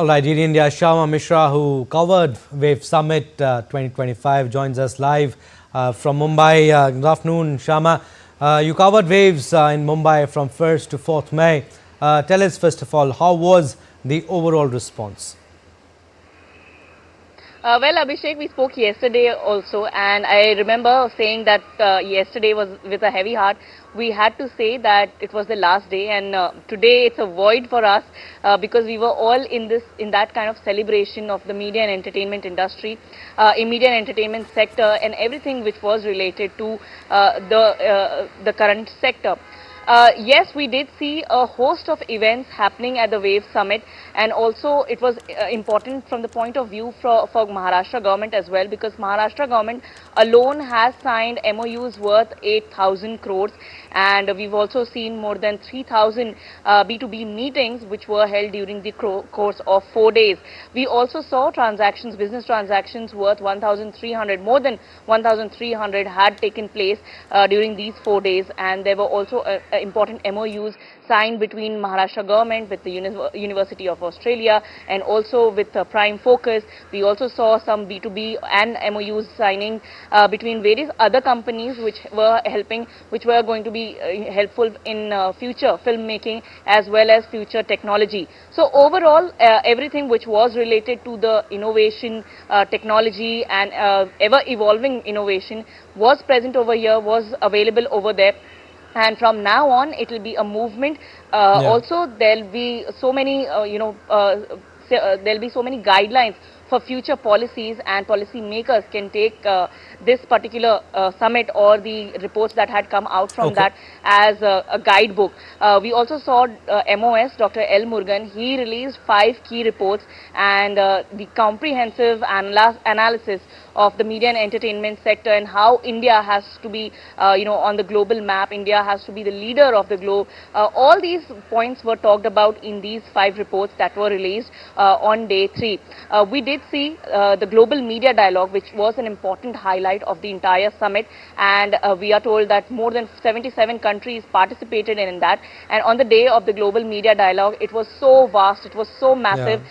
All right, in India, Shyama Mishra, who covered Wave Summit 2025, joins us live from Mumbai. Good afternoon, Shyama. You covered Waves in Mumbai from 1st to 4th May. Tell us, first of all, how was the overall response? Well, Abhishek, we spoke yesterday also, and I remember saying that yesterday was with a heavy heart. We had to say that it was the last day, and today it's a void for us because we were all in that kind of celebration of the media and entertainment industry, in media and entertainment sector, and everything which was related to the current sector. Yes, we did see a host of events happening at the Wave Summit, and also it was important from the point of view for Maharashtra government as well, because Maharashtra government alone has signed MOUs worth 8,000 crores, and we've also seen more than 3,000 B2B meetings which were held during the course of 4 days. We also saw transactions, business transactions worth 1,300, more than 1,300 had taken place during these 4 days, and there were also important MOUs signed between Maharashtra government with the University of Australia and also with Prime Focus. We also saw some B2B and MOUs signing between various other companies which were going to be helpful in future filmmaking as well as future technology. So overall, everything which was related to the innovation, technology and ever evolving innovation was present over here, was available over there. And from now on, it will be a movement. Also, there'll be so many, there'll be so many guidelines for future policies, and policy makers can take this particular summit or the reports that had come out from that as a guidebook. We also saw MOS, Dr. L. Murugan. He released 5 key reports, and the comprehensive analysis of the media and entertainment sector and how India has to be, on the global map. India has to be the leader of the globe. All these points were talked about in these 5 reports that were released on day 3. We did see the global media dialogue, which was an important highlight of the entire summit, and we are told that more than 77 countries participated in that. And on the day of the global media dialogue, it was so vast, it was so massive.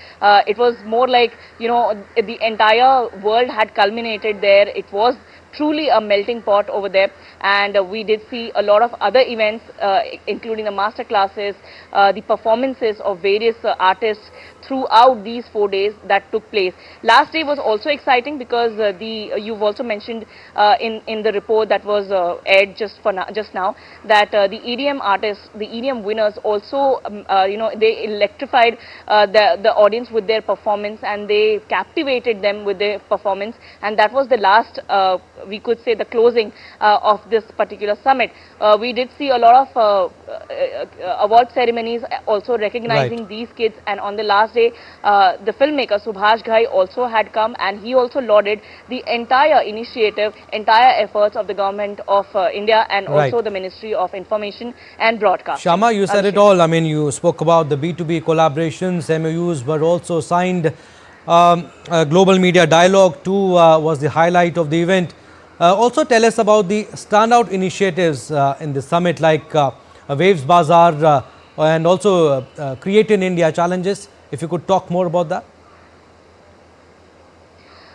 It was more like, the entire world had culminated there. It was truly a melting pot over there, and we did see a lot of other events, including the master classes, the performances of various artists throughout these 4 days that took place. Last day was also exciting because you've also mentioned in the report that was aired just now that the EDM artists, the EDM winners also, they electrified the audience with their performance, and they captivated them with their performance, and that was the last, we could say, the closing of this particular summit. We did see a lot of award ceremonies also recognizing these kids, and on the last day, the filmmaker Subhash Ghai also had come, and he also lauded the entire initiative, entire efforts of the government of India and also the Ministry of Information and Broadcasting. Shyama, you said it all. I mean, you spoke about the B2B collaborations, MOUs were also signed. Global Media Dialogue too was the highlight of the event. Also tell us about the standout initiatives in the summit, like Waves Bazaar and also Create in India challenges. If you could talk more about that.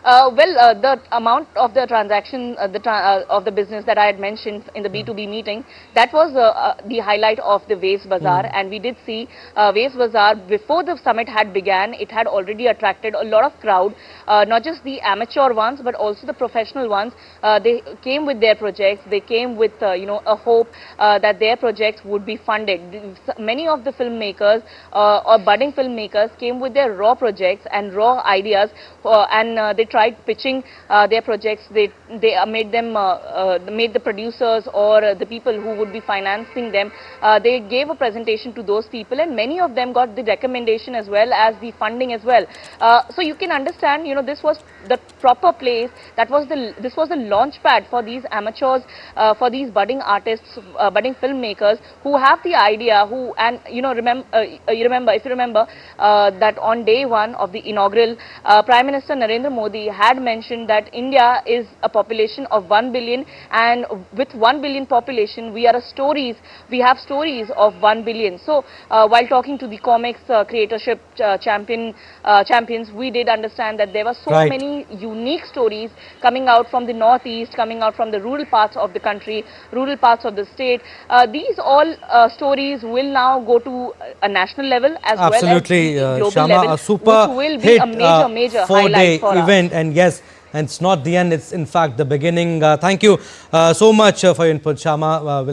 The amount of the transaction, of the business that I had mentioned in the B2B meeting, that was the highlight of the Waves Bazaar. And we did see Waves Bazaar before the summit had began. It had already attracted a lot of crowd, not just the amateur ones, but also the professional ones. They came with their projects. They came with, a hope that their projects would be funded. Many of the filmmakers or budding filmmakers came with their raw projects and raw ideas, and they tried pitching their projects. They made the producers or the people who would be financing them. They gave a presentation to those people, and many of them got the recommendation as well as the funding as well. So you can understand, this was the proper place. This was the launch pad for these amateurs, for these budding artists, budding filmmakers who have the idea. If you remember that on day 1 of the inaugural, Prime Minister Narendra Modi Bharati had mentioned that India is a population of 1 billion, and with 1 billion population, we have stories of 1 billion. So while talking to the comics creatorship champions, we did understand that there were so Right. many unique stories coming out from the northeast, coming out from the rural parts of the country, rural parts of the state. These all stories will now go to a national level as Absolutely, well as the global Shama, level, a super which will be hit a major four-day highlight for us. event, and yes, and it's not the end, it's in fact the beginning. Thank you so much for your input, Shama.